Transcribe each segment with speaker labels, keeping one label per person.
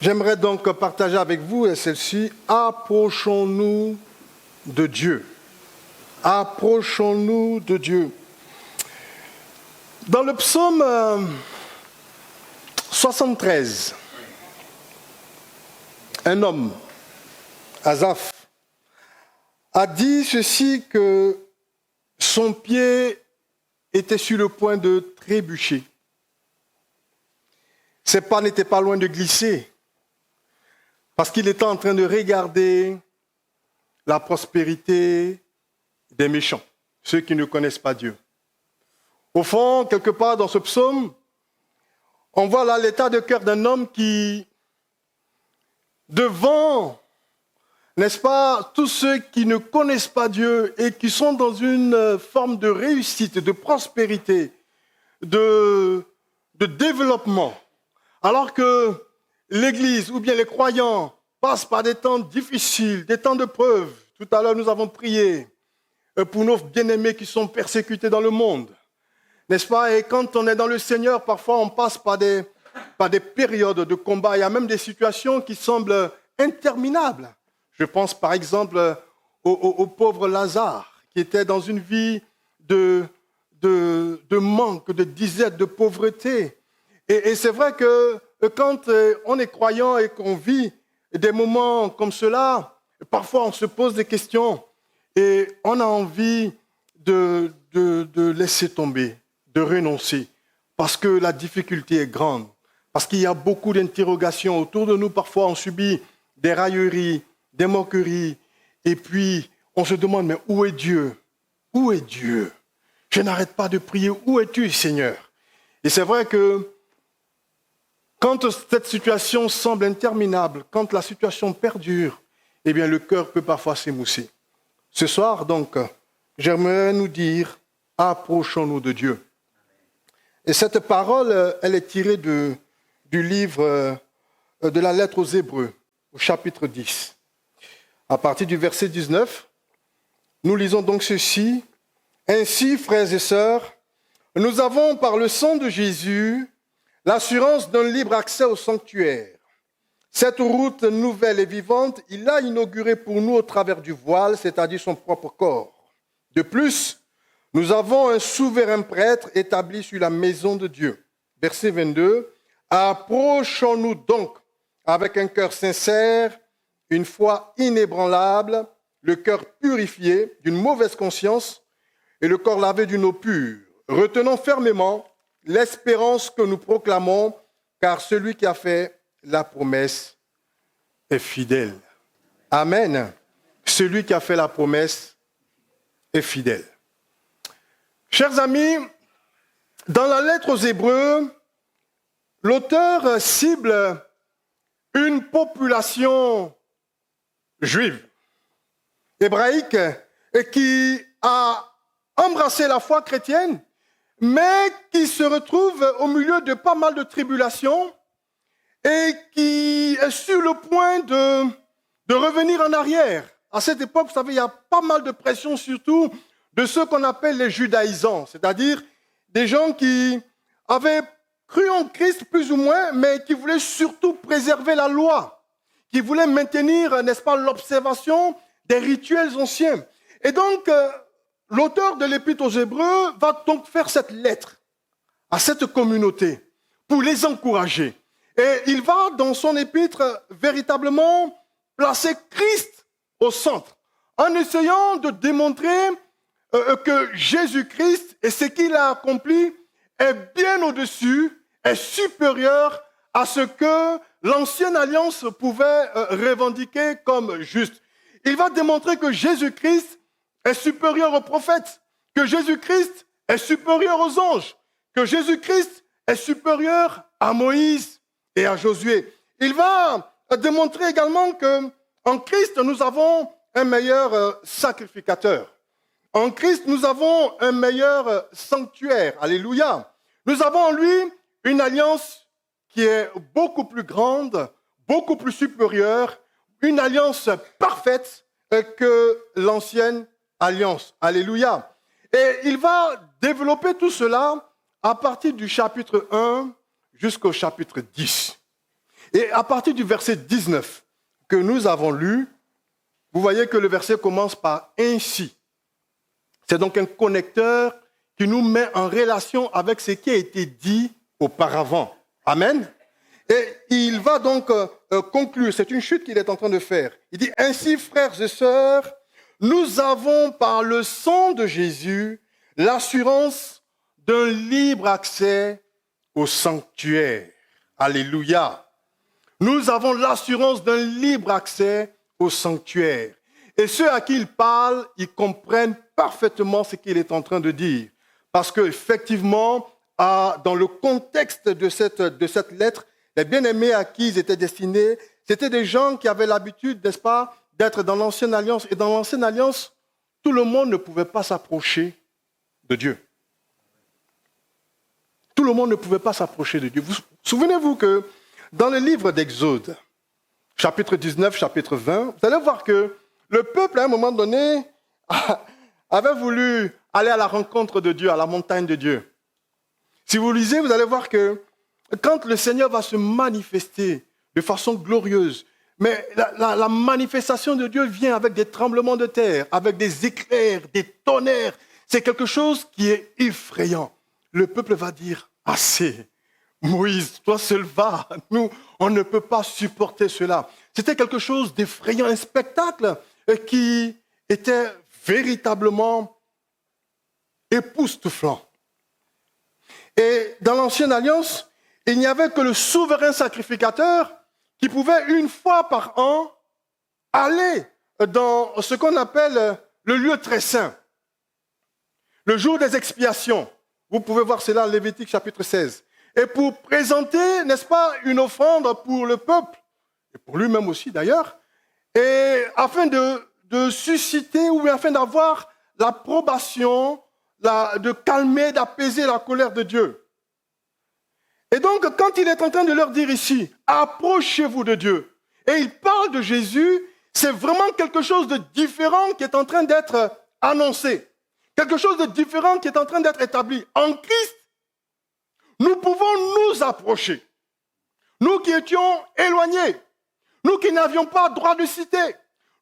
Speaker 1: J'aimerais donc partager avec vous celle-ci. Approchons-nous de Dieu. Approchons-nous de Dieu. Dans le psaume 73, un homme, Asaph, a dit ceci, que son pied était sur le point de trébucher. Ses pas n'étaient pas loin de glisser, parce qu'il était en train de regarder la prospérité des méchants, ceux qui ne connaissent pas Dieu. Au fond, quelque part dans ce psaume, on voit là l'état de cœur d'un homme qui, devant, n'est-ce pas, tous ceux qui ne connaissent pas Dieu et qui sont dans une forme de réussite, de prospérité, de développement, alors que l'Église ou bien les croyants passent par des temps difficiles, des temps de preuve. Tout à l'heure, nous avons prié pour nos bien-aimés qui sont persécutés dans le monde. N'est-ce pas? Et quand on est dans le Seigneur, parfois on passe par des périodes de combat. Il y a même des situations qui semblent interminables. Je pense par exemple au pauvre Lazare, qui était dans une vie de manque, de disette, de pauvreté. Et c'est vrai que quand on est croyant et qu'on vit des moments comme cela, parfois on se pose des questions et on a envie de laisser tomber, de renoncer, parce que la difficulté est grande, parce qu'il y a beaucoup d'interrogations autour de nous. Parfois on subit des railleries, des moqueries, et puis on se demande, mais où est Dieu? Où est Dieu? Je n'arrête pas de prier, où es-tu, Seigneur? Et c'est vrai que quand cette situation semble interminable, quand la situation perdure, eh bien le cœur peut parfois s'émousser. Ce soir, donc, j'aimerais nous dire, approchons-nous de Dieu. Et cette parole, elle est tirée du livre de la lettre aux Hébreux, au chapitre 10. À partir du verset 19, nous lisons donc ceci. « Ainsi, frères et sœurs, nous avons par le sang de Jésus l'assurance d'un libre accès au sanctuaire. Cette route nouvelle et vivante, il l'a inaugurée pour nous au travers du voile, c'est-à-dire son propre corps. De plus, nous avons un souverain prêtre établi sur la maison de Dieu. » Verset 22. « Approchons-nous donc avec un cœur sincère, une foi inébranlable, le cœur purifié d'une mauvaise conscience et le corps lavé d'une eau pure. Retenons fermement l'espérance que nous proclamons, car celui qui a fait la promesse est fidèle. » Amen. Celui qui a fait la promesse est fidèle. Chers amis, dans la lettre aux Hébreux, l'auteur cible une population juive, hébraïque, et qui a embrassé la foi chrétienne, mais qui se retrouve au milieu de pas mal de tribulations et qui est sur le point de revenir en arrière. À cette époque, vous savez, il y a pas mal de pression, surtout de ceux qu'on appelle les judaïsants, c'est-à-dire des gens qui avaient cru en Christ plus ou moins, mais qui voulaient surtout préserver la loi, qui voulaient maintenir, n'est-ce pas, l'observation des rituels anciens. Et donc, l'auteur de l'Épître aux Hébreux va donc faire cette lettre à cette communauté pour les encourager. Et il va, dans son épître, véritablement placer Christ au centre, en essayant de démontrer que Jésus-Christ et ce qu'il a accompli est bien au-dessus, est supérieur à ce que l'ancienne alliance pouvait revendiquer comme juste. Il va démontrer que Jésus-Christ est supérieur aux prophètes, que Jésus-Christ est supérieur aux anges, que Jésus-Christ est supérieur à Moïse et à Josué. Il va démontrer également qu'en Christ, nous avons un meilleur sacrificateur. En Christ, nous avons un meilleur sanctuaire. Alléluia. Nous avons en lui une alliance qui est beaucoup plus grande, beaucoup plus supérieure, une alliance parfaite que l'ancienne alliance. Alléluia. Et il va développer tout cela à partir du chapitre 1 jusqu'au chapitre 10. Et à partir du verset 19 que nous avons lu, vous voyez que le verset commence par « ainsi ». C'est donc un connecteur qui nous met en relation avec ce qui a été dit auparavant. Amen. Et il va donc conclure, c'est une chute qu'il est en train de faire. Il dit « Ainsi, frères et sœurs, nous avons par le sang de Jésus l'assurance d'un libre accès au sanctuaire. » Alléluia. Nous avons l'assurance d'un libre accès au sanctuaire. Et ceux à qui il parle, ils comprennent parfaitement ce qu'il est en train de dire. Parce qu'effectivement, dans le contexte de cette lettre, les bien-aimés à qui ils étaient destinés, c'était des gens qui avaient l'habitude, n'est-ce pas, d'être dans l'Ancienne Alliance. Et dans l'Ancienne Alliance, tout le monde ne pouvait pas s'approcher de Dieu. Tout le monde ne pouvait pas s'approcher de Dieu. Vous souvenez-vous que dans le livre d'Exode, chapitre 19, chapitre 20, vous allez voir que le peuple, à un moment donné, avait voulu aller à la rencontre de Dieu, à la montagne de Dieu. Si vous lisez, vous allez voir que quand le Seigneur va se manifester de façon glorieuse, mais la manifestation de Dieu vient avec des tremblements de terre, avec des éclairs, des tonnerres. C'est quelque chose qui est effrayant. Le peuple va dire, assez. Moïse, toi seul va. Nous, on ne peut pas supporter cela. C'était quelque chose d'effrayant, un spectacle qui était véritablement époustouflant. Et dans l'Ancienne Alliance, il n'y avait que le souverain sacrificateur qui pouvait une fois par an aller dans ce qu'on appelle le lieu très saint, le jour des expiations. Vous pouvez voir cela en Lévitique chapitre 16. Et pour présenter, n'est-ce pas, une offrande pour le peuple, et pour lui-même aussi d'ailleurs, et afin de susciter ou afin d'avoir l'approbation, de calmer, d'apaiser la colère de Dieu. Et donc, quand il est en train de leur dire ici, approchez-vous de Dieu, et il parle de Jésus, c'est vraiment quelque chose de différent qui est en train d'être annoncé. Quelque chose de différent qui est en train d'être établi. En Christ, nous pouvons nous approcher. Nous qui étions éloignés, nous qui n'avions pas droit de cité,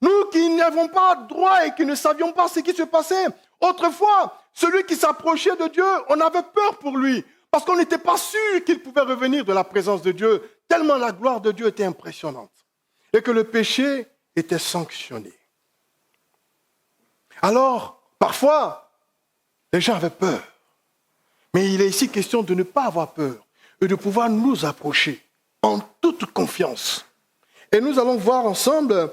Speaker 1: nous qui n'avions pas droit et qui ne savions pas ce qui se passait. Autrefois, celui qui s'approchait de Dieu, on avait peur pour lui, parce qu'on n'était pas sûr qu'il pouvait revenir de la présence de Dieu, tellement la gloire de Dieu était impressionnante, et que le péché était sanctionné. Alors, parfois, les gens avaient peur. Mais il est ici question de ne pas avoir peur et de pouvoir nous approcher en toute confiance. Et nous allons voir ensemble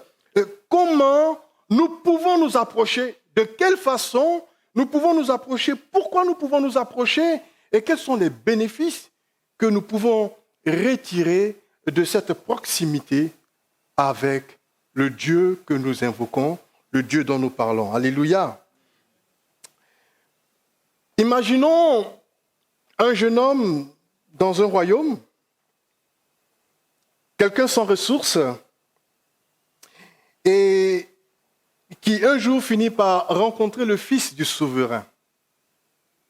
Speaker 1: comment nous pouvons nous approcher, de quelle façon nous pouvons nous approcher, pourquoi nous pouvons nous approcher et quels sont les bénéfices que nous pouvons retirer de cette proximité avec le Dieu que nous invoquons, le Dieu dont nous parlons. Alléluia. Imaginons un jeune homme dans un royaume, quelqu'un sans ressources, et qui un jour finit par rencontrer le fils du souverain,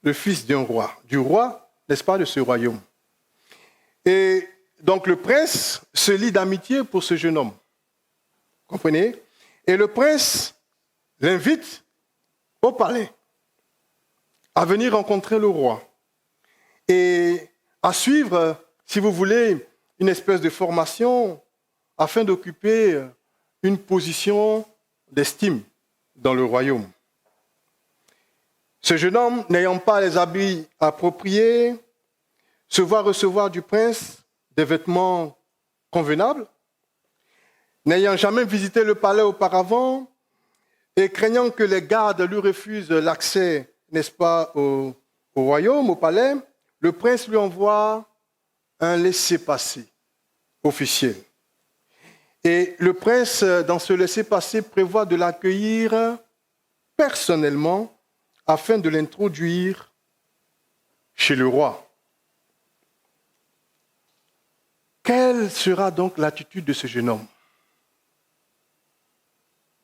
Speaker 1: le fils d'un roi, du roi, n'est-ce pas, de ce royaume. Et donc le prince se lie d'amitié pour ce jeune homme, comprenez? Et le prince l'invite au palais à venir rencontrer le roi et à suivre, si vous voulez, une espèce de formation afin d'occuper une position d'estime dans le royaume. Ce jeune homme, n'ayant pas les habits appropriés, se voit recevoir du prince des vêtements convenables, n'ayant jamais visité le palais auparavant et craignant que les gardes lui refusent l'accès, n'est-ce pas, au royaume, au palais, le prince lui envoie un laissez-passer officiel. Et le prince, dans ce laissez-passer, prévoit de l'accueillir personnellement afin de l'introduire chez le roi. Quelle sera donc l'attitude de ce jeune homme?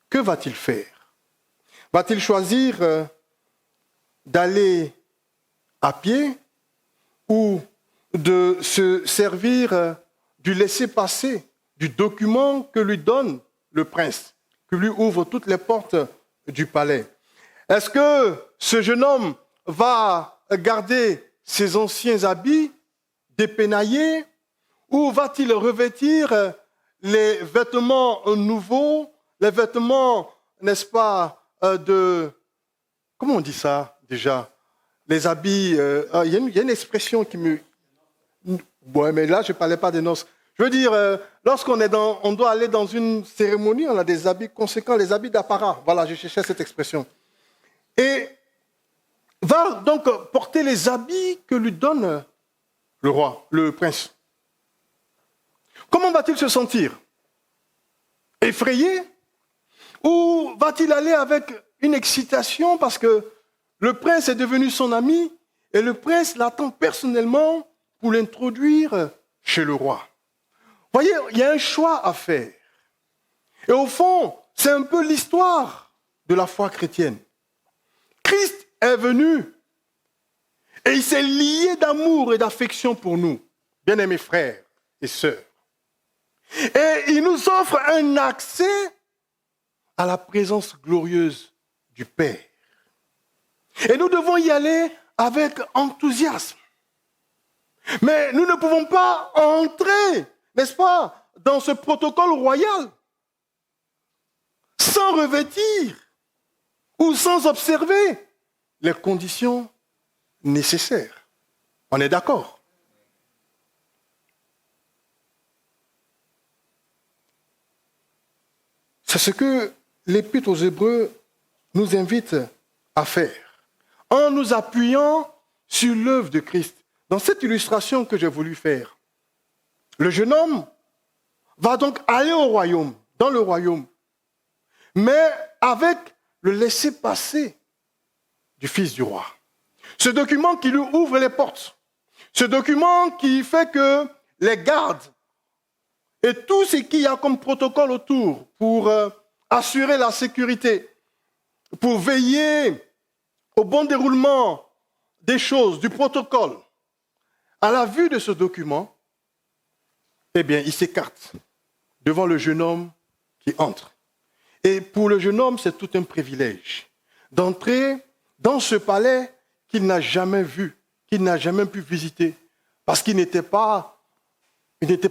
Speaker 1: Que va-t-il faire? Va-t-il choisir d'aller à pied ou de se servir du laissez-passer, du document que lui donne le prince, qui lui ouvre toutes les portes du palais. Est-ce que ce jeune homme va garder ses anciens habits dépénaillés ou va-t-il revêtir les vêtements nouveaux, les vêtements, n'est-ce pas, comment on dit ça déjà? Les habits, il y a une expression qui me... Ouais, mais là, je ne parlais pas des noces. Je veux dire, lorsqu'on on doit aller dans une cérémonie, on a des habits conséquents, les habits d'apparat. Voilà, je cherchais cette expression. Et va donc porter les habits que lui donne le roi, le prince. Comment va-t-il se sentir? Effrayé? Ou va-t-il aller avec une excitation parce que le prince est devenu son ami et le prince l'attend personnellement pour l'introduire chez le roi? Vous voyez, il y a un choix à faire. Et au fond, c'est un peu l'histoire de la foi chrétienne. Christ est venu et il s'est lié d'amour et d'affection pour nous, bien-aimés frères et sœurs. Et il nous offre un accès à la présence glorieuse du Père. Et nous devons y aller avec enthousiasme. Mais nous ne pouvons pas entrer, n'est-ce pas, dans ce protocole royal sans revêtir ou sans observer les conditions nécessaires. On est d'accord? C'est ce que l'Épître aux Hébreux nous invite à faire, en nous appuyant sur l'œuvre de Christ. Dans cette illustration que j'ai voulu faire, le jeune homme va donc aller au royaume, dans le royaume, mais avec le laissez-passer du fils du roi. Ce document qui lui ouvre les portes, ce document qui fait que les gardes et tout ce qu'il y a comme protocole autour pour assurer la sécurité, pour veiller au bon déroulement des choses, du protocole, à la vue de ce document, eh bien, il s'écarte devant le jeune homme qui entre. Et pour le jeune homme, c'est tout un privilège d'entrer dans ce palais qu'il n'a jamais vu, qu'il n'a jamais pu visiter, parce qu'il n'était pas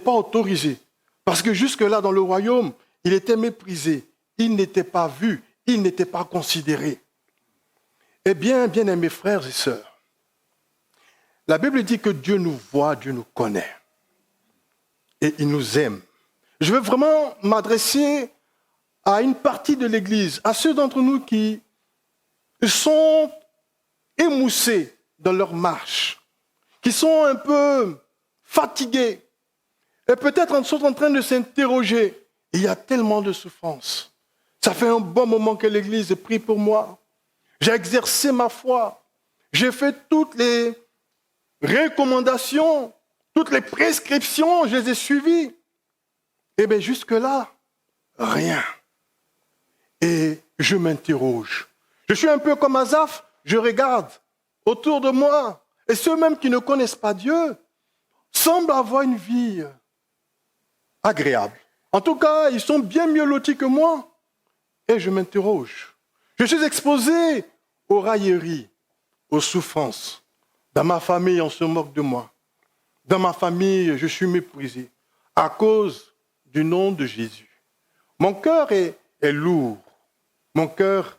Speaker 1: autorisé. Parce que jusque-là, dans le royaume, il était méprisé, il n'était pas vu, il n'était pas considéré. Eh bien, bien-aimés frères et sœurs, la Bible dit que Dieu nous voit, Dieu nous connaît. Et il nous aime. Je veux vraiment m'adresser à une partie de l'Église, à ceux d'entre nous qui sont émoussés dans leur marche, qui sont un peu fatigués, et peut-être sont en train de s'interroger. Il y a tellement de souffrance. Ça fait un bon moment que l'Église prie pour moi. J'ai exercé ma foi. J'ai fait toutes les recommandations, toutes les prescriptions, je les ai suivies. Eh bien, jusque-là, rien. Et je m'interroge. Je suis un peu comme Asaph, je regarde autour de moi. Et ceux même qui ne connaissent pas Dieu semblent avoir une vie agréable. En tout cas, ils sont bien mieux lotis que moi. Et je m'interroge. Je suis exposé aux railleries, aux souffrances. Dans ma famille, on se moque de moi. Dans ma famille, je suis méprisé à cause du nom de Jésus. Mon cœur est lourd. Mon cœur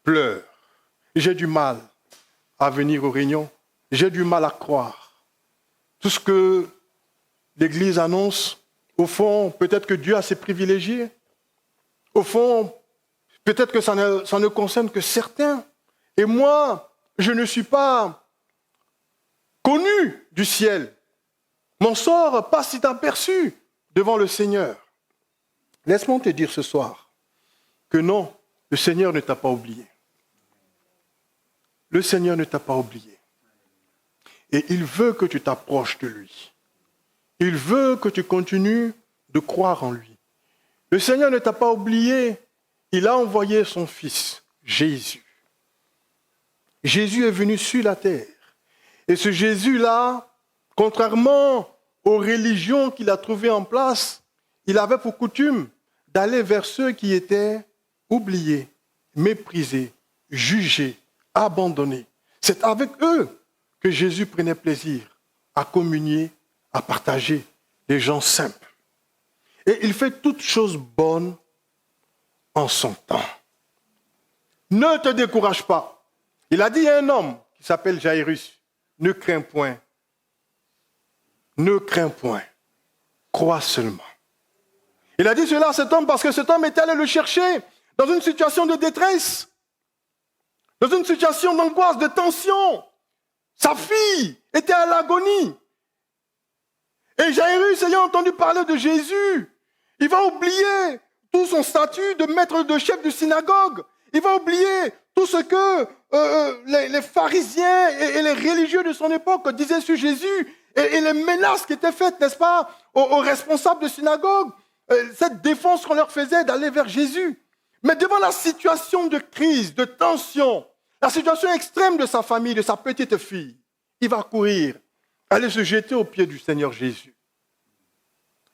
Speaker 1: pleure. J'ai du mal à venir aux réunions. J'ai du mal à croire. Tout ce que l'Église annonce, au fond, peut-être que Dieu a ses privilégiés. Au fond, peut-être que ça ne concerne que certains. Et moi, je ne suis pas connu du ciel. Mon sort passe inaperçu devant le Seigneur. Laisse-moi te dire ce soir que non, le Seigneur ne t'a pas oublié. Le Seigneur ne t'a pas oublié. Et il veut que tu t'approches de lui. Il veut que tu continues de croire en lui. Le Seigneur ne t'a pas oublié. Il a envoyé son Fils, Jésus. Jésus est venu sur la terre. Et ce Jésus-là, contrairement aux religions qu'il a trouvées en place, il avait pour coutume d'aller vers ceux qui étaient oubliés, méprisés, jugés, abandonnés. C'est avec eux que Jésus prenait plaisir à communier, à partager les gens simples. Et il fait toutes choses bonnes en son temps. Ne te décourage pas. Il a dit à un homme qui s'appelle Jairus, ne crains point. Ne crains point. Crois seulement. Il a dit cela à cet homme parce que cet homme était allé le chercher dans une situation de détresse, dans une situation d'angoisse, de tension. Sa fille était à l'agonie. Et Jairus, ayant entendu parler de Jésus, il va oublier tout son statut de maître de chef de synagogue. Il va oublier tout ce que les pharisiens et les religieux de son époque disaient sur Jésus et les menaces qui étaient faites, n'est-ce pas, aux responsables de synagogue. Cette défense qu'on leur faisait d'aller vers Jésus. Mais devant la situation de crise, de tension, la situation extrême de sa famille, de sa petite fille, il va courir, aller se jeter aux pieds du Seigneur Jésus.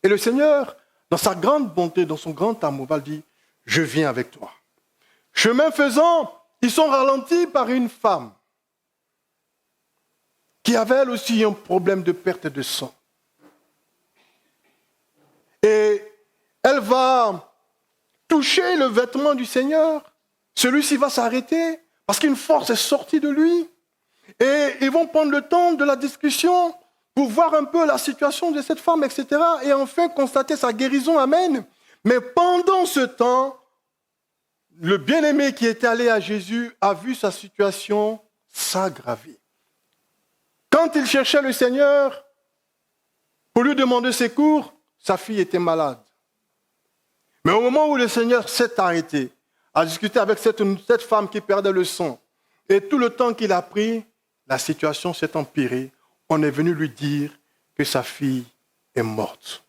Speaker 1: Et le Seigneur, dans sa grande bonté, dans son grand amour, va dire, je viens avec toi. Chemin faisant, ils sont ralentis par une femme qui avait elle aussi un problème de perte de sang. Et elle va toucher le vêtement du Seigneur. Celui-ci va s'arrêter parce qu'une force est sortie de lui. Et ils vont prendre le temps de la discussion pour voir un peu la situation de cette femme, etc. Et enfin constater sa guérison. Amen. Mais pendant ce temps, le bien-aimé qui était allé à Jésus a vu sa situation s'aggraver. Quand il cherchait le Seigneur pour lui demander secours, sa fille était malade. Mais au moment où le Seigneur s'est arrêté à discuter avec cette femme qui perdait le sang, et tout le temps qu'il a pris, la situation s'est empirée. On est venu lui dire que sa fille est morte.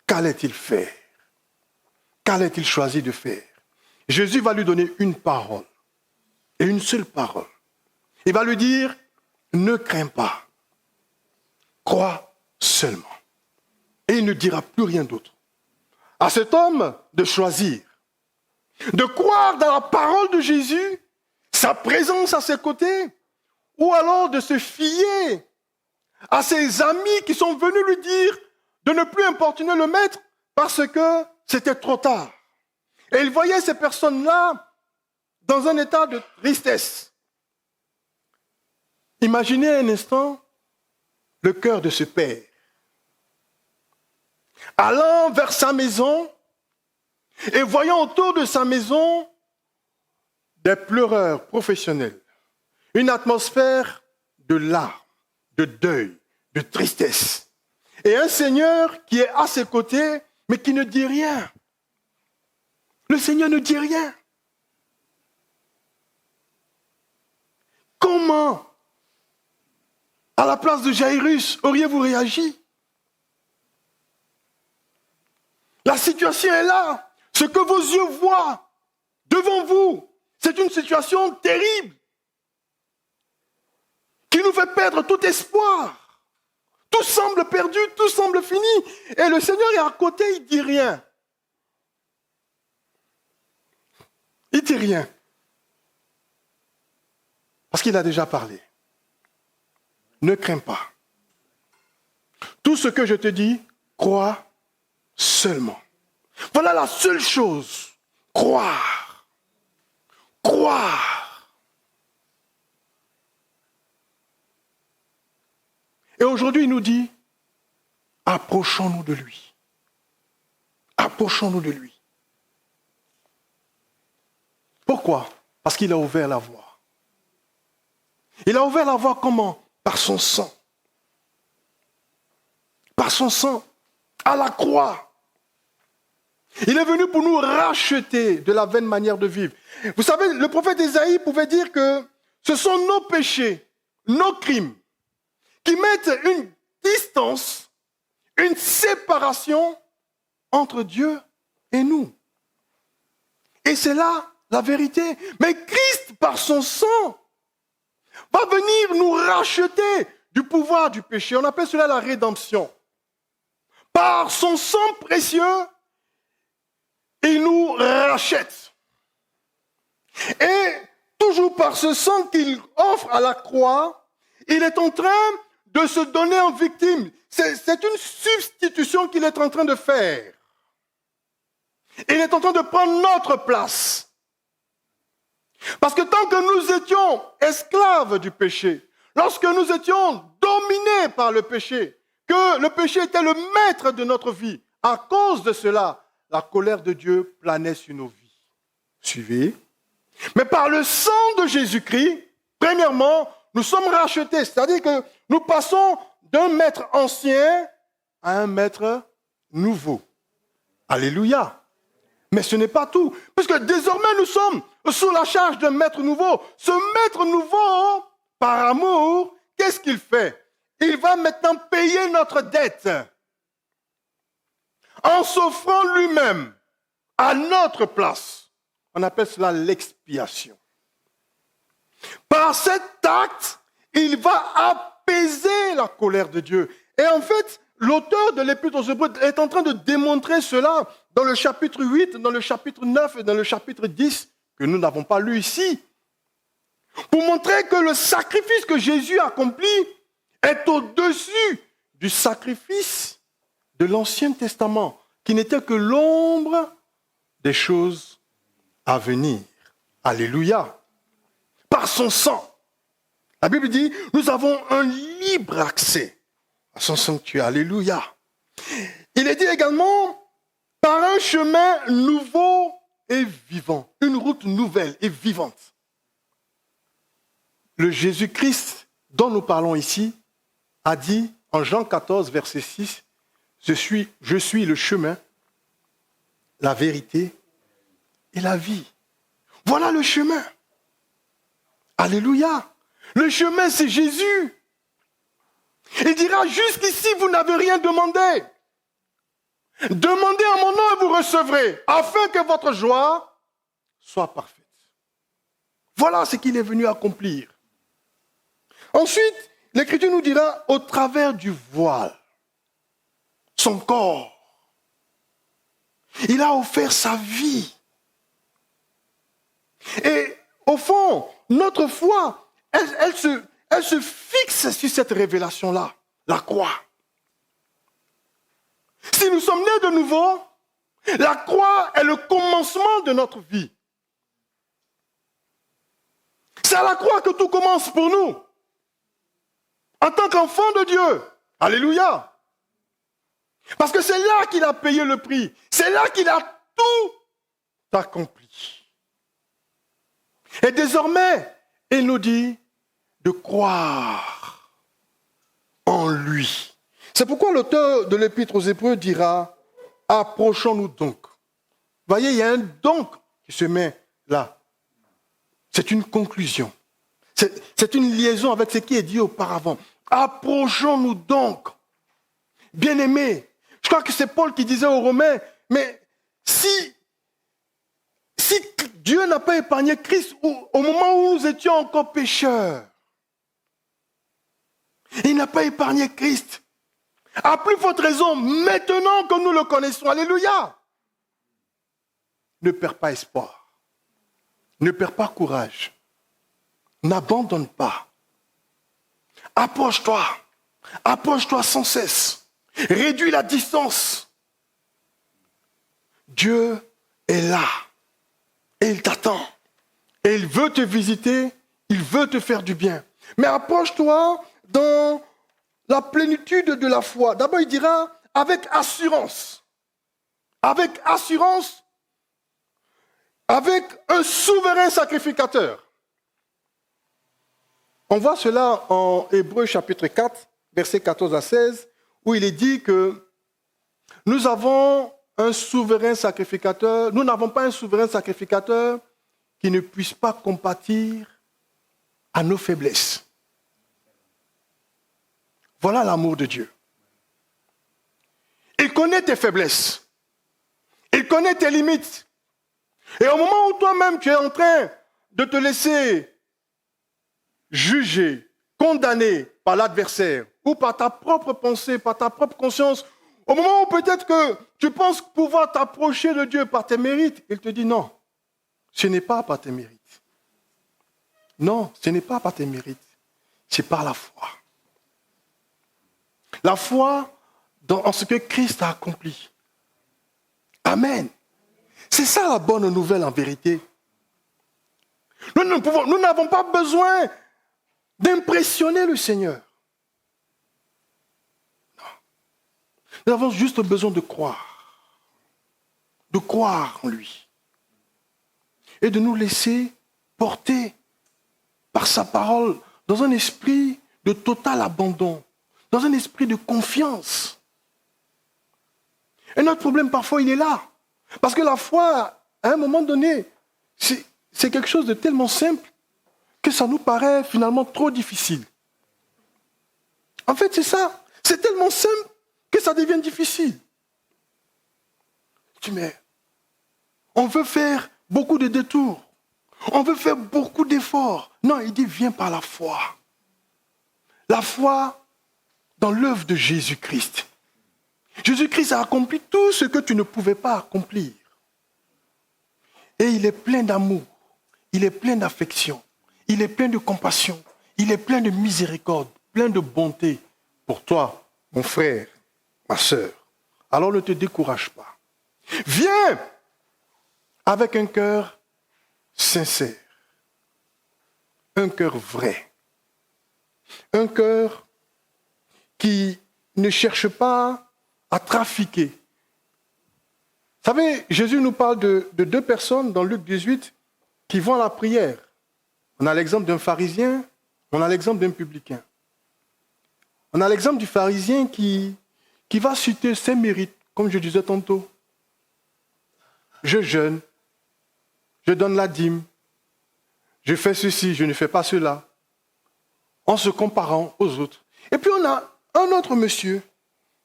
Speaker 1: Qu'allait-il faire? Qu'allait-il choisir de faire? Jésus va lui donner une parole, et une seule parole. Il va lui dire, ne crains pas, crois seulement. Et il ne dira plus rien d'autre. À cet homme de choisir, de croire dans la parole de Jésus, sa présence à ses côtés, ou alors de se fier à ses amis qui sont venus lui dire de ne plus importuner le maître parce que c'était trop tard. Et il voyait ces personnes-là dans un état de tristesse. Imaginez un instant le cœur de ce père. Allant vers sa maison et voyant autour de sa maison des pleureurs professionnels, une atmosphère de larmes, de deuil, de tristesse. Et un Seigneur qui est à ses côtés, mais qui ne dit rien. Le Seigneur ne dit rien. Comment, à la place de Jairus, auriez-vous réagi? La situation est là. Ce que vos yeux voient devant vous, c'est une situation terrible qui nous fait perdre tout espoir. Tout semble perdu, tout semble fini. Et le Seigneur est à côté, il ne dit rien. Il ne dit rien. Parce qu'il a déjà parlé. Ne crains pas. Tout ce que je te dis, crois seulement. Voilà la seule chose. Croire. Croire. Et aujourd'hui, il nous dit, approchons-nous de lui. Approchons-nous de lui. Pourquoi? Parce qu'il a ouvert la voie. Il a ouvert la voie comment? Par son sang. Par son sang. À la croix. Il est venu pour nous racheter de la vaine manière de vivre. Vous savez, le prophète Ésaïe pouvait dire que ce sont nos péchés, nos crimes, qui mettent une distance, une séparation entre Dieu et nous. Et c'est là la vérité. Mais Christ, par son sang, va venir nous racheter du pouvoir du péché. On appelle cela la rédemption. Par son sang précieux, il nous rachète. Et toujours par ce sang qu'il offre à la croix, il est en train de se donner en victime. C'est une substitution qu'il est en train de faire. Il est en train de prendre notre place. Parce que tant que nous étions esclaves du péché, lorsque nous étions dominés par le péché, que le péché était le maître de notre vie, à cause de cela, la colère de Dieu planait sur nos vies. Suivez. Mais par le sang de Jésus-Christ, premièrement, nous sommes rachetés. C'est-à-dire que nous passons d'un maître ancien à un maître nouveau. Alléluia. Mais ce n'est pas tout. Parce que désormais, nous sommes sous la charge d'un maître nouveau. Ce maître nouveau, par amour, qu'est-ce qu'il fait? Il va maintenant payer notre dette en s'offrant lui-même à notre place. On appelle cela l'expiation. Par cet acte, il va apaiser la colère de Dieu. Et en fait, l'auteur de l'Épître aux Hébreux est en train de démontrer cela dans le chapitre 8, dans le chapitre 9 et dans le chapitre 10, que nous n'avons pas lu ici, pour montrer que le sacrifice que Jésus accomplit est au-dessus du sacrifice de l'Ancien Testament, qui n'était que l'ombre des choses à venir. Alléluia. Par son sang. La Bible dit, nous avons un libre accès à son sanctuaire. Alléluia. Il est dit également, par un chemin nouveau et vivant. Une route nouvelle et vivante. Le Jésus-Christ dont nous parlons ici a dit en Jean 14, verset 6, je suis le chemin, la vérité et la vie. Voilà le chemin. Alléluia. Le chemin, c'est Jésus. Il dira, jusqu'ici, vous n'avez rien demandé. Demandez en mon nom et vous recevrez, afin que votre joie soit parfaite. Voilà ce qu'il est venu accomplir. Ensuite, l'Écriture nous dira, au travers du voile, son corps, il a offert sa vie. Et au fond, notre foi, elle se fixe sur cette révélation-là, la croix. Si nous sommes nés de nouveau, la croix est le commencement de notre vie. C'est à la croix que tout commence pour nous. En tant qu'enfant de Dieu. Alléluia. Parce que c'est là qu'il a payé le prix. C'est là qu'il a tout accompli. Et désormais, il nous dit de croire en lui. C'est pourquoi l'auteur de l'Épître aux Hébreux dira, approchons-nous donc. Vous voyez, il y a un donc qui se met là. C'est une conclusion. C'est une liaison avec ce qui est dit auparavant. Approchons-nous donc. Bien-aimés, je crois que c'est Paul qui disait aux Romains, mais si Dieu n'a pas épargné Christ au moment où nous étions encore pécheurs, il n'a pas épargné Christ. À plus forte raison, maintenant que nous le connaissons, alléluia. Ne perds pas espoir. Ne perds pas courage. N'abandonne pas. Approche-toi. Approche-toi sans cesse. Réduis la distance. Dieu est là. Et il t'attend. Et il veut te visiter. Il veut te faire du bien. Mais approche-toi dans la plénitude de la foi. D'abord, il dira avec assurance. Avec assurance. Avec un souverain sacrificateur. On voit cela en Hébreux chapitre 4, versets 14 à 16, où il est dit que nous avons un souverain sacrificateur, nous n'avons pas un souverain sacrificateur qui ne puisse pas compatir à nos faiblesses. Voilà l'amour de Dieu. Il connaît tes faiblesses. Il connaît tes limites. Et au moment où toi-même tu es en train de te laisser juger, condamner, par l'adversaire ou par ta propre pensée, par ta propre conscience, au moment où peut-être que tu penses pouvoir t'approcher de Dieu par tes mérites, il te dit non, ce n'est pas par tes mérites. Non, ce n'est pas par tes mérites, c'est par la foi. La foi en ce que Christ a accompli. Amen. C'est ça la bonne nouvelle en vérité. Nous n'avons pas besoin d'impressionner le Seigneur. Non. Nous avons juste besoin de croire en lui et de nous laisser porter par sa parole dans un esprit de total abandon, dans un esprit de confiance. Et notre problème parfois il est là, parce que la foi à un moment donné c'est quelque chose de tellement simple que ça nous paraît finalement trop difficile. En fait, c'est ça. C'est tellement simple que ça devient difficile. Tu dis, mais on veut faire beaucoup de détours. On veut faire beaucoup d'efforts. Non, il dit, viens par la foi. La foi dans l'œuvre de Jésus-Christ. Jésus-Christ a accompli tout ce que tu ne pouvais pas accomplir. Et il est plein d'amour. Il est plein d'affection, il est plein de compassion, il est plein de miséricorde, plein de bonté pour toi, mon frère, ma sœur. Alors ne te décourage pas. Viens avec un cœur sincère, un cœur vrai, un cœur qui ne cherche pas à trafiquer. Vous savez, Jésus nous parle de deux personnes dans Luc 18 qui vont à la prière. On a l'exemple d'un pharisien, on a l'exemple d'un publicain. On a l'exemple du pharisien qui va citer ses mérites, comme je disais tantôt. Je jeûne, je donne la dîme, je fais ceci, je ne fais pas cela, en se comparant aux autres. Et puis on a un autre monsieur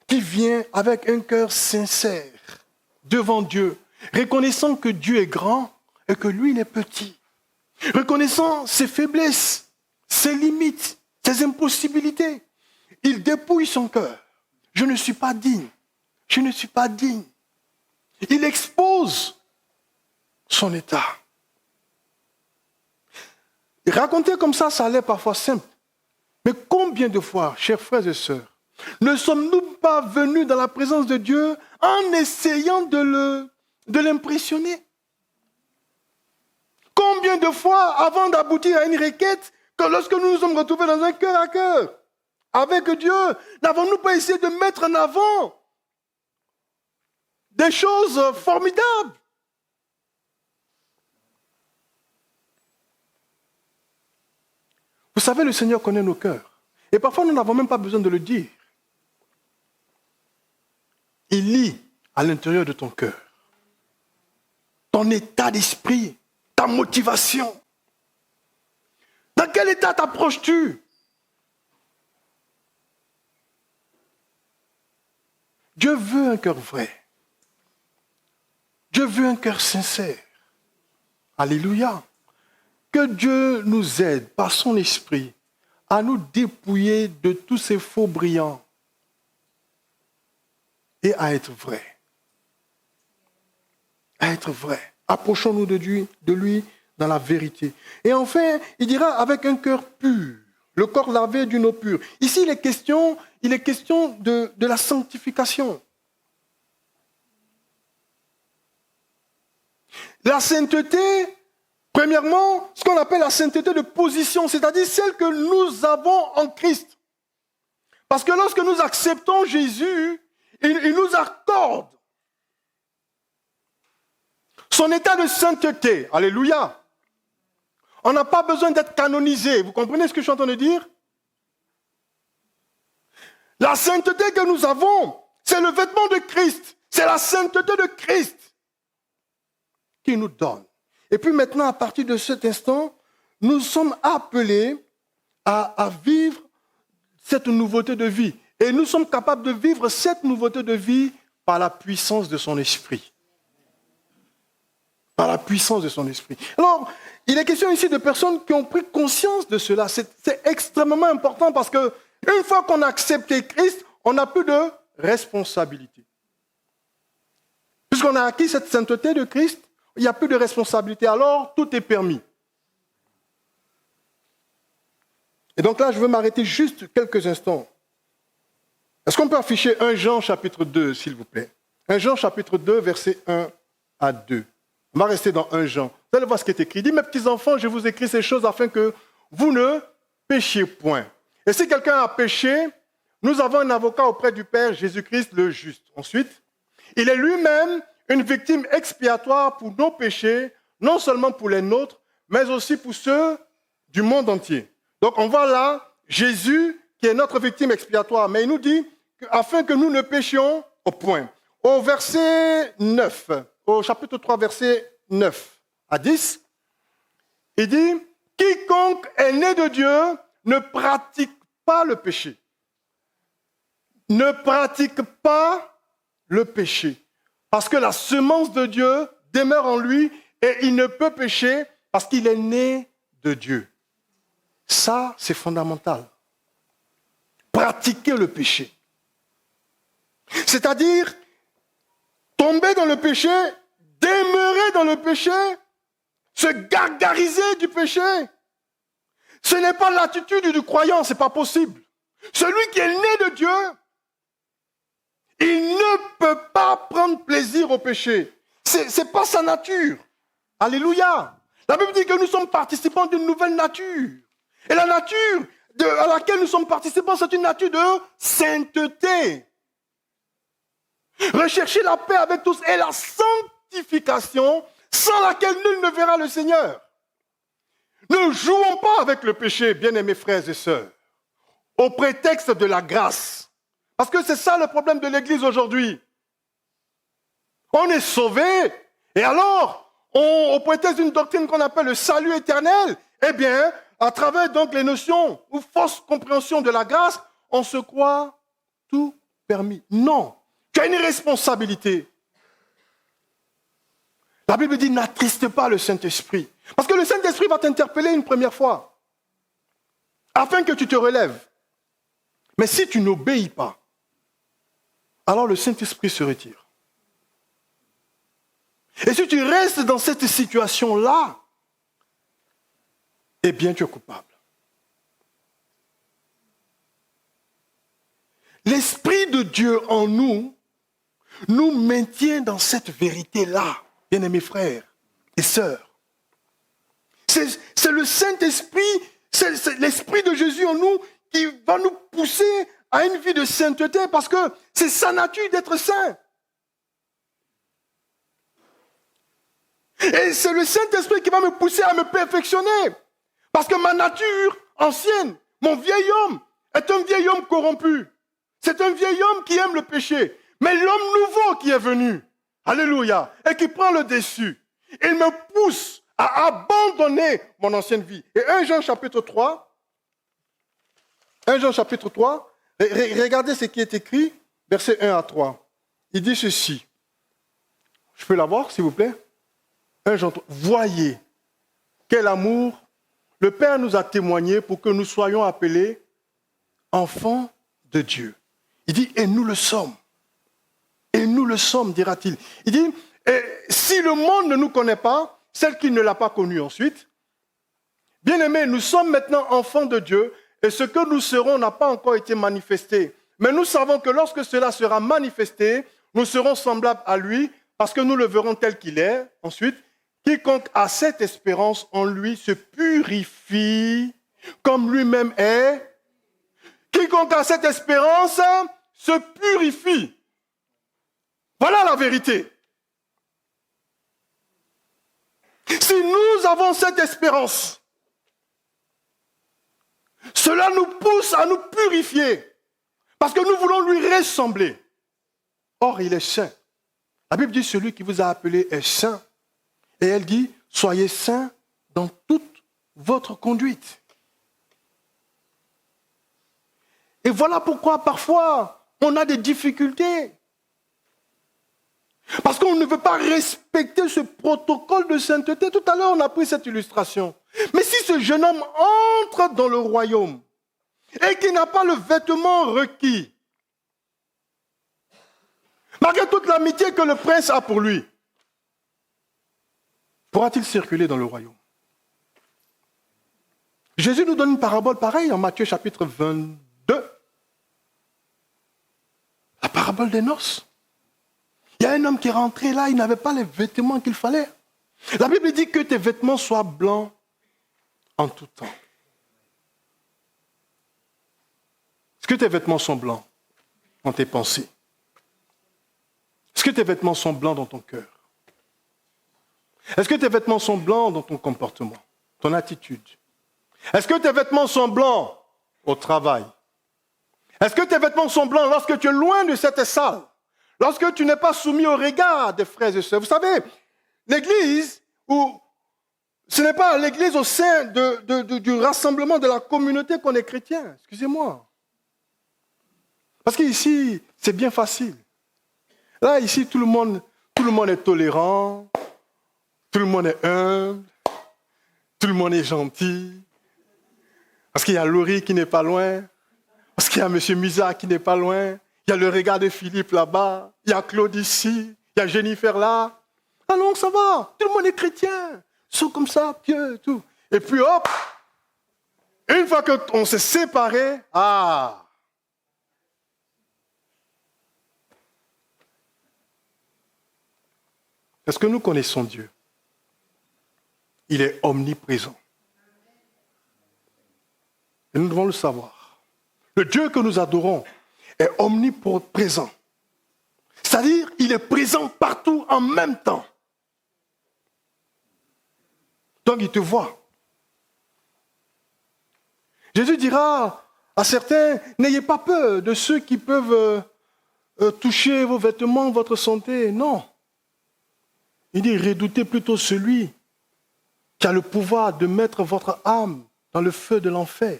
Speaker 1: qui vient avec un cœur sincère devant Dieu, reconnaissant que Dieu est grand et que lui, il est petit. Reconnaissant ses faiblesses, ses limites, ses impossibilités. Il dépouille son cœur. Je ne suis pas digne. Je ne suis pas digne. Il expose son état. Et raconter comme ça a l'air parfois simple. Mais combien de fois, chers frères et sœurs, ne sommes-nous pas venus dans la présence de Dieu en essayant de l'impressionner? Combien de fois, avant d'aboutir à une requête, que lorsque nous nous sommes retrouvés dans un cœur à cœur avec Dieu, n'avons-nous pas essayé de mettre en avant des choses formidables? Vous savez, le Seigneur connaît nos cœurs. Et parfois, nous n'avons même pas besoin de le dire. Il lit à l'intérieur de ton cœur ton état d'esprit, ta motivation. Dans quel état t'approches-tu? Dieu veut un cœur vrai. Dieu veut un cœur sincère. Alléluia. Que Dieu nous aide par son esprit à nous dépouiller de tous ces faux brillants et à être vrais. À être vrais. Approchons-nous de lui dans la vérité. Et enfin, il dira avec un cœur pur, le corps lavé d'une eau pure. Ici, il est question de la sanctification. La sainteté, premièrement, ce qu'on appelle la sainteté de position, c'est-à-dire celle que nous avons en Christ. Parce que lorsque nous acceptons Jésus, il nous accorde son état de sainteté. Alléluia. On n'a pas besoin d'être canonisé. Vous comprenez ce que je suis en train de dire? La sainteté que nous avons, c'est le vêtement de Christ. C'est la sainteté de Christ qui nous donne. Et puis maintenant, à partir de cet instant, nous sommes appelés à vivre cette nouveauté de vie. Et nous sommes capables de vivre cette nouveauté de vie par la puissance de son esprit. Par la puissance de son esprit. Alors, il est question ici de personnes qui ont pris conscience de cela. C'est extrêmement important parce que Une fois qu'on a accepté Christ, on n'a plus de responsabilité. Puisqu'on a acquis cette sainteté de Christ, il n'y a plus de responsabilité. Alors, tout est permis. Et donc là, je veux m'arrêter juste quelques instants. Est-ce qu'on peut afficher 1 Jean chapitre 2, s'il vous plaît? 1 Jean chapitre 2, versets 1 à 2. On va rester dans 1 Jean. Vous allez voir ce qui est écrit. Il dit, mes petits-enfants, je vous écris ces choses afin que vous ne péchiez point. Et si quelqu'un a péché, nous avons un avocat auprès du Père, Jésus-Christ le juste. Ensuite, il est lui-même une victime expiatoire pour nos péchés, non seulement pour les nôtres, mais aussi pour ceux du monde entier. Donc on voit là Jésus qui est notre victime expiatoire, mais il nous dit afin que nous ne péchions au point. Au verset 9, au chapitre 3, verset 9 à 10, il dit « Quiconque est né de Dieu ne pratique pas le péché. » Ne pratique pas le péché. Parce que la semence de Dieu demeure en lui et il ne peut pécher parce qu'il est né de Dieu. Ça, c'est fondamental. Pratiquer le péché. C'est-à-dire, tomber dans le péché, demeurer dans le péché, se gargariser du péché. Ce n'est pas l'attitude du croyant, ce n'est pas possible. Celui qui est né de Dieu, il ne peut pas prendre plaisir au péché. Ce n'est pas sa nature. Alléluia. La Bible dit que nous sommes participants d'une nouvelle nature. Et la nature à laquelle nous sommes participants, c'est une nature de sainteté. Recherchez la paix avec tous et la sanctification sans laquelle nul ne verra le Seigneur. Ne jouons pas avec le péché, bien-aimés frères et sœurs, au prétexte de la grâce. Parce que c'est ça le problème de l'Église aujourd'hui. On est sauvé, et alors, au prétexte d'une doctrine qu'on appelle le salut éternel, eh bien, à travers donc les notions ou fausses compréhensions de la grâce, on se croit tout permis. Non, tu as une responsabilité. La Bible dit, n'attriste pas le Saint-Esprit. Parce que le Saint-Esprit va t'interpeller une première fois, afin que tu te relèves. Mais si tu n'obéis pas, alors le Saint-Esprit se retire. Et si tu restes dans cette situation-là, eh bien tu es coupable. L'Esprit de Dieu en nous maintient dans cette vérité-là, bien-aimés frères et sœurs. C'est le Saint-Esprit, c'est l'Esprit de Jésus en nous qui va nous pousser à une vie de sainteté parce que c'est sa nature d'être saint. Et c'est le Saint-Esprit qui va me pousser à me perfectionner. Parce que ma nature ancienne, mon vieil homme, est un vieil homme corrompu. C'est un vieil homme qui aime le péché. Mais l'homme nouveau qui est venu, alléluia, et qui prend le dessus, il me pousse à abandonner mon ancienne vie. Et 1 Jean chapitre 3, regardez ce qui est écrit, versets 1 à 3. Il dit ceci. Je peux l'avoir, s'il vous plaît? 1 Jean 3. Voyez quel amour le Père nous a témoigné pour que nous soyons appelés enfants de Dieu. Il dit, et nous le sommes. Et nous le sommes, dira-t-il. Il dit, et si le monde ne nous connaît pas, celle qui ne l'a pas connu ensuite, bien-aimés, nous sommes maintenant enfants de Dieu, et ce que nous serons n'a pas encore été manifesté. Mais nous savons que lorsque cela sera manifesté, nous serons semblables à lui, parce que nous le verrons tel qu'il est. Ensuite, quiconque a cette espérance en lui se purifie comme lui-même est. Quiconque a cette espérance se purifie. Voilà la vérité. Si nous avons cette espérance, cela nous pousse à nous purifier parce que nous voulons lui ressembler. Or, il est saint. La Bible dit, celui qui vous a appelé est saint. Et elle dit, soyez saints dans toute votre conduite. Et voilà pourquoi parfois on a des difficultés. Parce qu'on ne veut pas respecter ce protocole de sainteté. Tout à l'heure, on a pris cette illustration. Mais si ce jeune homme entre dans le royaume et qui n'a pas le vêtement requis, malgré toute l'amitié que le prince a pour lui, pourra-t-il circuler dans le royaume? Jésus nous donne une parabole pareille en Matthieu chapitre 22. La parabole des noces. Il y a un homme qui est rentré là, il n'avait pas les vêtements qu'il fallait. La Bible dit que tes vêtements soient blancs en tout temps. Est-ce que tes vêtements sont blancs dans tes pensées? Est-ce que tes vêtements sont blancs dans ton cœur? Est-ce que tes vêtements sont blancs dans ton comportement, ton attitude? Est-ce que tes vêtements sont blancs au travail? Est-ce que tes vêtements sont blancs lorsque tu es loin de cette salle? Lorsque tu n'es pas soumis au regard des frères et sœurs? Vous savez, l'église, ce n'est pas l'église au sein du rassemblement de la communauté qu'on est chrétien. Excusez-moi. Parce qu'ici, c'est bien facile. Là, ici, tout le monde est tolérant, tout le monde est humble, tout le monde est gentil. Parce qu'il y a Laurie qui n'est pas loin, parce qu'il y a M. Musa qui n'est pas loin, il y a le regard de Philippe là-bas, il y a Claude ici, il y a Jennifer là. Ah non, ça va, tout le monde est chrétien. Ils sont comme ça, pieux, tout. Et puis hop, une fois qu'on s'est séparés, est-ce que nous connaissons Dieu? Il est omniprésent. Et nous devons le savoir. Le Dieu que nous adorons est omniprésent. C'est-à-dire, il est présent partout en même temps. Donc, il te voit. Jésus dira à certains, n'ayez pas peur de ceux qui peuvent toucher vos vêtements, votre santé. Non. Il dit, redoutez plutôt celui qui a le pouvoir de mettre votre âme dans le feu de l'enfer.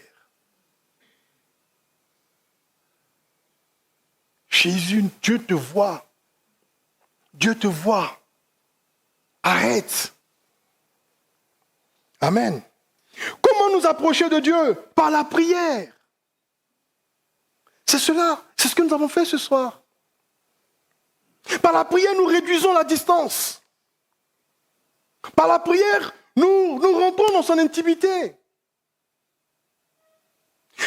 Speaker 1: Jésus, Dieu te voit. Dieu te voit. Arrête. Amen. Comment nous approcher de Dieu? Par la prière. C'est cela, c'est ce que nous avons fait ce soir. Par la prière, nous réduisons la distance. Par la prière, nous rentrons dans son intimité.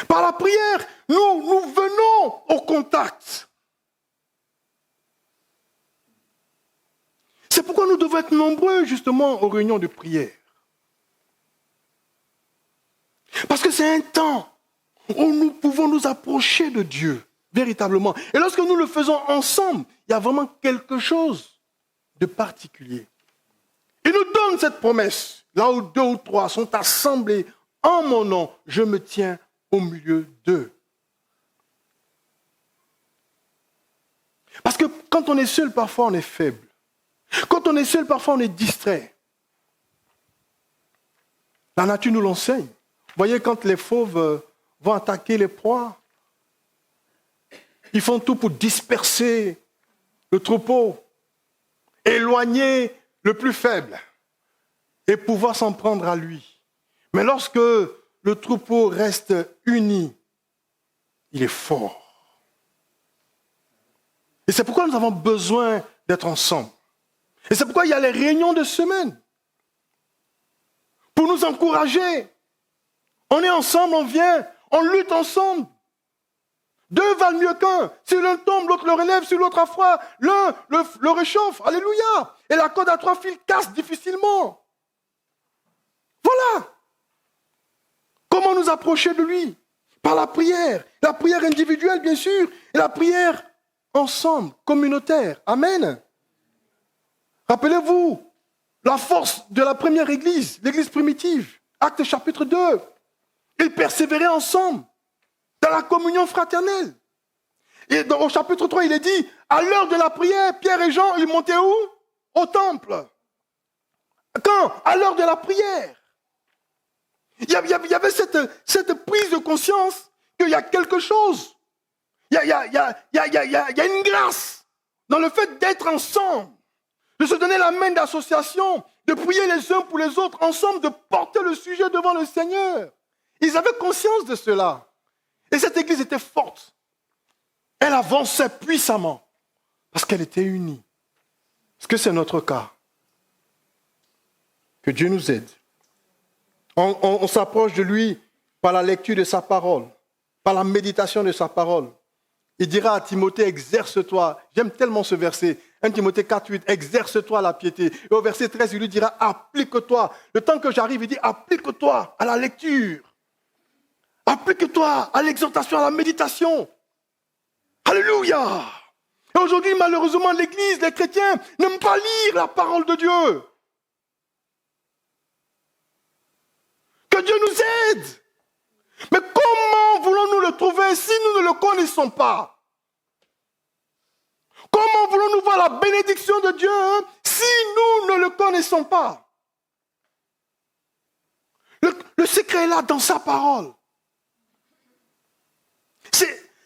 Speaker 1: Par la prière, nous venons au contact. C'est pourquoi nous devons être nombreux justement aux réunions de prière. Parce que c'est un temps où nous pouvons nous approcher de Dieu, véritablement. Et lorsque nous le faisons ensemble, il y a vraiment quelque chose de particulier. Il nous donne cette promesse. Là où 2 ou 3 sont assemblés en mon nom, je me tiens au milieu d'eux. Parce que quand on est seul, parfois on est faible. Quand on est seul, parfois on est distrait. La nature nous l'enseigne. Vous voyez, quand les fauves vont attaquer les proies, ils font tout pour disperser le troupeau, éloigner le plus faible et pouvoir s'en prendre à lui. Mais lorsque le troupeau reste uni, il est fort. Et c'est pourquoi nous avons besoin d'être ensemble. Et c'est pourquoi il y a les réunions de semaine. Pour nous encourager. On est ensemble, on vient, on lutte ensemble. 2 valent mieux qu'un. Si l'un tombe, l'autre le relève. Si l'autre a froid, l'un le réchauffe. Alléluia. Et la corde à 3 fils casse difficilement. Voilà. Comment nous approcher de lui? Par la prière. La prière individuelle, bien sûr. Et la prière ensemble, communautaire. Amen. Rappelez-vous la force de la première église, l'église primitive. Actes chapitre 2. Ils persévéraient ensemble dans la communion fraternelle. Et au chapitre 3, il est dit, à l'heure de la prière, Pierre et Jean, ils montaient où? Au temple. Quand? À l'heure de la prière. Il y avait cette prise de conscience qu'il y a quelque chose. Il y a une grâce dans le fait d'être ensemble, de se donner la main d'association, de prier les uns pour les autres ensemble, de porter le sujet devant le Seigneur. Ils avaient conscience de cela. Et cette église était forte. Elle avançait puissamment parce qu'elle était unie. Est-ce que c'est notre cas? Que Dieu nous aide. On s'approche de lui par la lecture de sa parole, par la méditation de sa parole. Il dira à Timothée, exerce-toi. J'aime tellement ce verset. 1 Timothée 4:8, exerce-toi la piété. Et au verset 13, il lui dira, applique-toi. Le temps que j'arrive, il dit, applique-toi à la lecture. Applique-toi à l'exhortation, à la méditation. Alléluia. Et aujourd'hui, malheureusement, l'Église, les chrétiens, n'aiment pas lire la parole de Dieu. Que Dieu nous aide. Mais comment voulons-nous le trouver si nous ne le connaissons pas? Comment voulons-nous voir la bénédiction de Dieu si nous ne le connaissons pas? Le secret est là dans sa parole.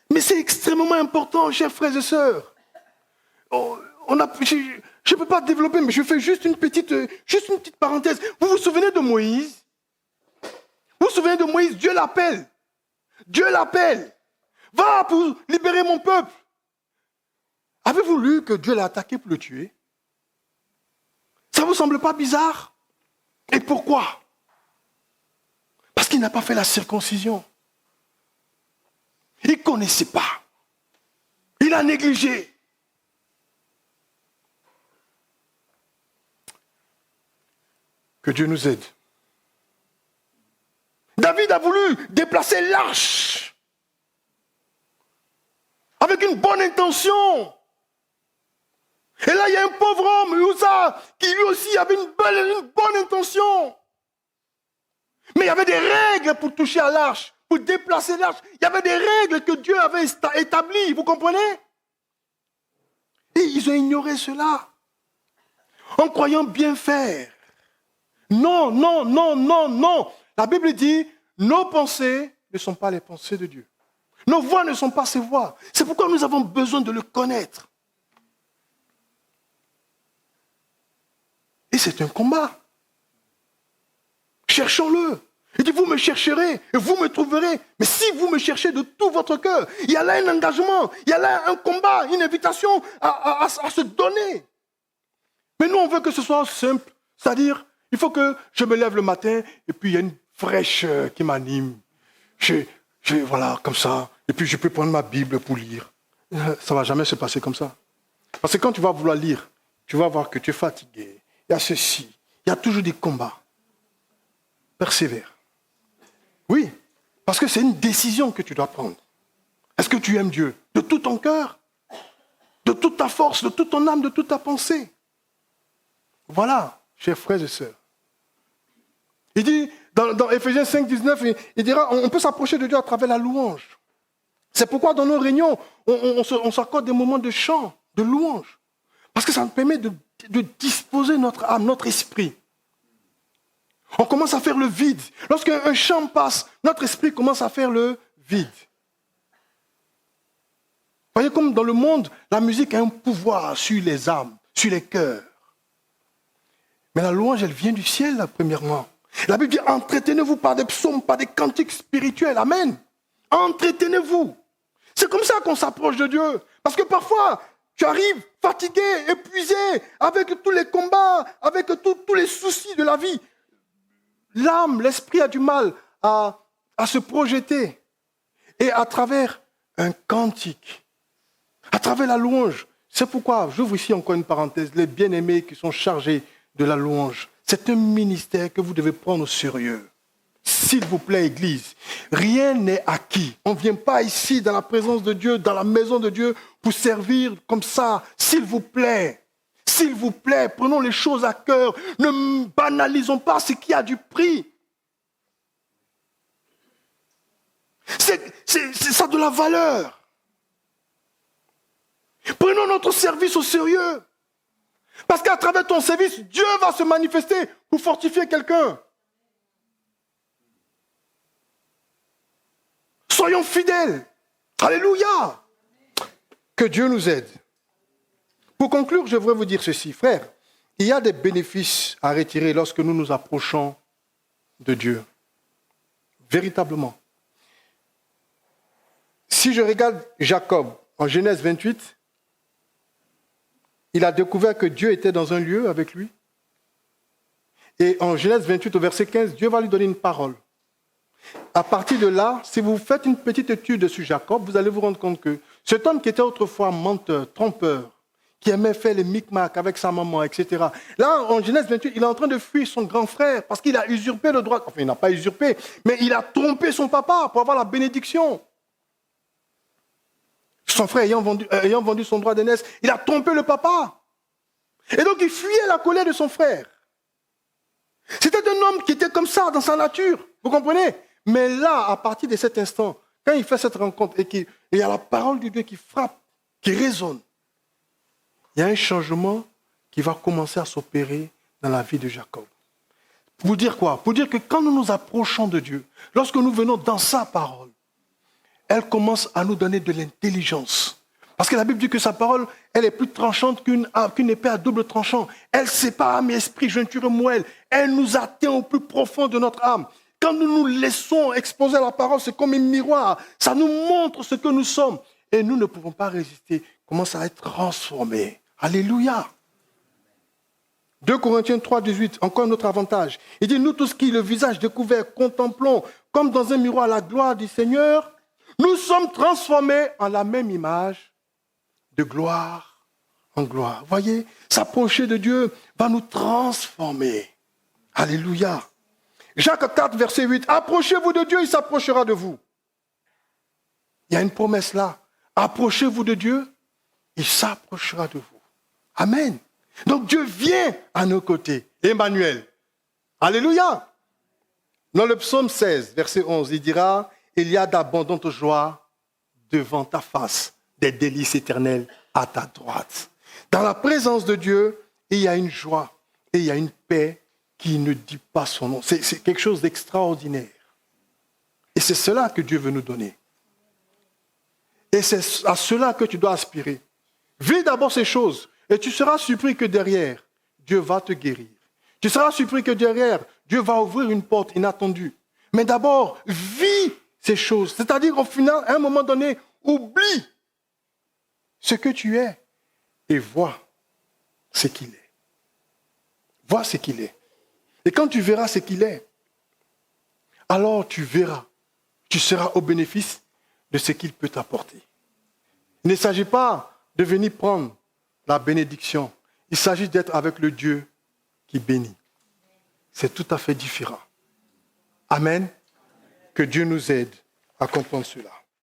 Speaker 1: Mais c'est extrêmement important, chers frères et sœurs. Je ne peux pas développer, mais je fais juste une petite parenthèse. Vous vous souvenez de Moïse? Vous vous souvenez de Moïse? Dieu l'appelle. Dieu l'appelle. Va pour libérer mon peuple. Avez-vous lu que Dieu l'a attaqué pour le tuer? Ça ne vous semble pas bizarre? Et pourquoi? Parce qu'il n'a pas fait la circoncision. Il ne connaissait pas. Il a négligé. Que Dieu nous aide. David a voulu déplacer l'arche avec une bonne intention. Et là, il y a un pauvre homme, Uza, qui lui aussi avait une bonne intention. Mais il y avait des règles pour toucher à l'arche, pour déplacer l'arche. Il y avait des règles que Dieu avait établies, vous comprenez? Et ils ont ignoré cela, en croyant bien faire. Non, non, non, non, non. La Bible dit, nos pensées ne sont pas les pensées de Dieu. Nos voies ne sont pas ses voies. C'est pourquoi nous avons besoin de le connaître. Et c'est un combat. Cherchons-le. Il dit, vous me chercherez et vous me trouverez. Mais si vous me cherchez de tout votre cœur, il y a là un engagement, il y a là un combat, une invitation à se donner. Mais nous, on veut que ce soit simple. C'est-à-dire, il faut que je me lève le matin et puis il y a une fraîche qui m'anime. Voilà, comme ça. Et puis je peux prendre ma Bible pour lire. Ça ne va jamais se passer comme ça. Parce que quand tu vas vouloir lire, tu vas voir que tu es fatigué. Il y a ceci. Il y a toujours des combats. Persévère. Oui, parce que c'est une décision que tu dois prendre. Est-ce que tu aimes Dieu de tout ton cœur, de toute ta force, de toute ton âme, de toute ta pensée? Voilà, chers frères et sœurs. Il dit, dans Éphésiens 5, 19, il dira, on peut s'approcher de Dieu à travers la louange. C'est pourquoi dans nos réunions, on s'accorde des moments de chant, de louange. Parce que ça nous permet de disposer notre âme, notre esprit. On commence à faire le vide. Lorsqu'un chant passe, notre esprit commence à faire le vide. Vous voyez comme dans le monde, la musique a un pouvoir sur les âmes, sur les cœurs. Mais la louange, elle vient du ciel, là, premièrement. La Bible dit, entretenez-vous par des psaumes, par des cantiques spirituels. Amen. Entretenez-vous. C'est comme ça qu'on s'approche de Dieu. Parce que parfois, tu arrives fatigué, épuisé, avec tous les combats, avec tous les soucis de la vie. L'âme, l'esprit a du mal à se projeter. Et à travers un cantique, à travers la louange, c'est pourquoi, j'ouvre ici encore une parenthèse, les bien-aimés qui sont chargés de la louange, c'est un ministère que vous devez prendre au sérieux. S'il vous plaît, Église, rien n'est acquis. On ne vient pas ici dans la présence de Dieu, dans la maison de Dieu, pour servir comme ça. S'il vous plaît, prenons les choses à cœur. Ne banalisons pas ce qui a du prix. Ça a de la valeur. Prenons notre service au sérieux. Parce qu'à travers ton service, Dieu va se manifester pour fortifier quelqu'un. Soyons fidèles. Alléluia. Que Dieu nous aide. Pour conclure, je voudrais vous dire ceci, frère. Il y a des bénéfices à retirer lorsque nous nous approchons de Dieu. Véritablement. Si je regarde Jacob en Genèse 28, il a découvert que Dieu était dans un lieu avec lui. Et en Genèse 28, au verset 15, Dieu va lui donner une parole. À partir de là, si vous faites une petite étude sur Jacob, vous allez vous rendre compte que cet homme qui était autrefois menteur, trompeur, qui aimait faire les micmacs avec sa maman, etc. Là, en Genèse 28, il est en train de fuir son grand frère parce qu'il a usurpé le droit. Enfin, il n'a pas usurpé, mais il a trompé son papa pour avoir la bénédiction. Son frère ayant vendu son droit d'aînesse, il a trompé le papa. Et donc, il fuyait la colère de son frère. C'était un homme qui était comme ça dans sa nature, vous comprenez? Mais là, à partir de cet instant, quand il fait cette rencontre et qu'il y a la parole de Dieu qui frappe, qui résonne, il y a un changement qui va commencer à s'opérer dans la vie de Jacob. Pour dire quoi? Pour dire que quand nous nous approchons de Dieu, lorsque nous venons dans sa parole, elle commence à nous donner de l'intelligence. Parce que la Bible dit que sa parole, elle est plus tranchante qu'une épée à double tranchant. Elle sépare âme et esprit, jointure et moelle. Elle nous atteint au plus profond de notre âme. Quand nous nous laissons exposer à la parole, c'est comme un miroir. Ça nous montre ce que nous sommes. Et nous ne pouvons pas résister. Commence à être transformés. Alléluia. 2 Corinthiens 3, 18, encore un autre avantage. Il dit, nous tous qui, le visage découvert, contemplons, comme dans un miroir, la gloire du Seigneur, nous sommes transformés en la même image, de gloire en gloire. Voyez, s'approcher de Dieu va nous transformer. Alléluia. Jacques 4, verset 8, approchez-vous de Dieu, il s'approchera de vous. Il y a une promesse là. Approchez-vous de Dieu, il s'approchera de vous. Amen. Donc Dieu vient à nos côtés. Emmanuel. Alléluia. Dans le psaume 16, verset 11, il dira, il y a d'abondantes joies devant ta face, des délices éternelles à ta droite. Dans la présence de Dieu, il y a une joie et il y a une paix qui ne dit pas son nom. C'est quelque chose d'extraordinaire. Et c'est cela que Dieu veut nous donner. Et c'est à cela que tu dois aspirer. Vis d'abord ces choses et tu seras surpris que derrière, Dieu va te guérir. Tu seras surpris que derrière, Dieu va ouvrir une porte inattendue. Mais d'abord, vis ces choses. C'est-à-dire, au final, à un moment donné, oublie ce que tu es et vois ce qu'il est. Vois ce qu'il est. Et quand tu verras ce qu'il est, alors tu verras, tu seras au bénéfice de ce qu'il peut t'apporter. Il ne s'agit pas de venir prendre la bénédiction. Il s'agit d'être avec le Dieu qui bénit. C'est tout à fait différent. Amen. Que Dieu nous aide à comprendre cela.